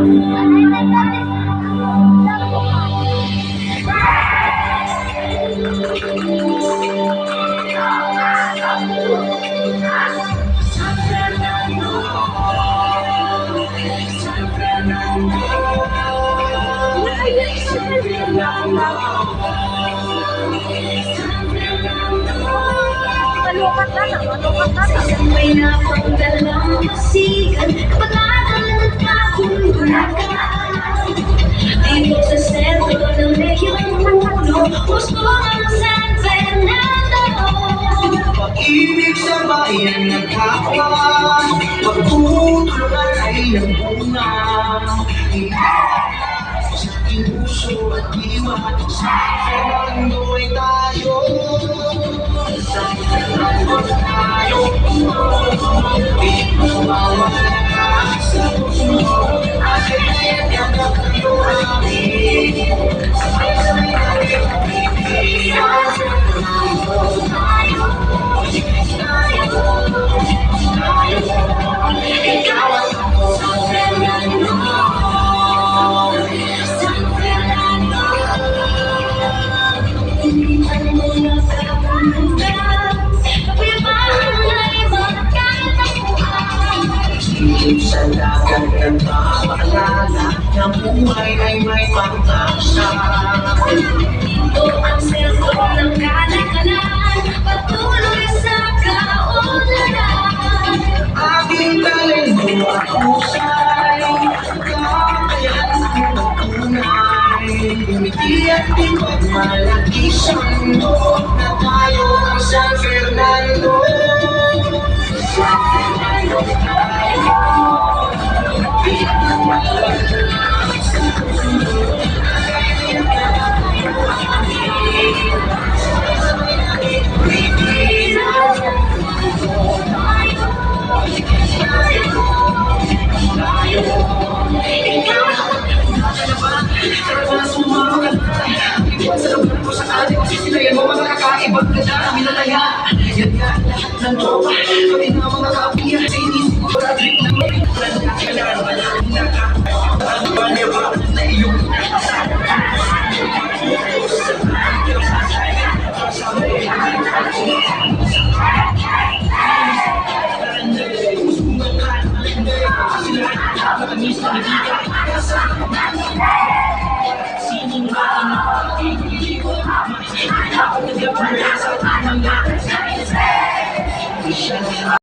Malukat na lang, malukat na lang. Isang may napanggalang masigan, pangalan at kakundulakan. Dito sa sentro ng lehiyong puno, gusto ang San Fernando. Pag-ibig sa bayan nagkakawan, pagtutulungan ay nagbunga. Sa aking puso at diwa, sa Fernando ay tayo. Sa Fernando tayo, di mawawala sa puso. Akin ay agad kayo amin. Sa Fernando tayo, sa Fernando tayo. Ikaw ang ako sa Fernando. San Fernando. Initan mo na sa mundo, kapibahan ay magkatapuan. Silip sa dagat ng paalala, ng buhay ay may pagtaksa. Ito ang sentro ng kalakalan, patuloy sa kaunlaran. Aking talento at husay, kakayahan ang pagtunay. Umiti at di pagmalaki sa mundo, na tayo ang San Fernando. San Fernando tayo, di mawawala sa puso. Sisilayan mo mga kakaibang ganda na minalaya. Yan nga lahat ng tropa, pati na mga kapiya. Sa inisip ko sa trip na may kailangan ba na nakakabaliwa na iyong sining ba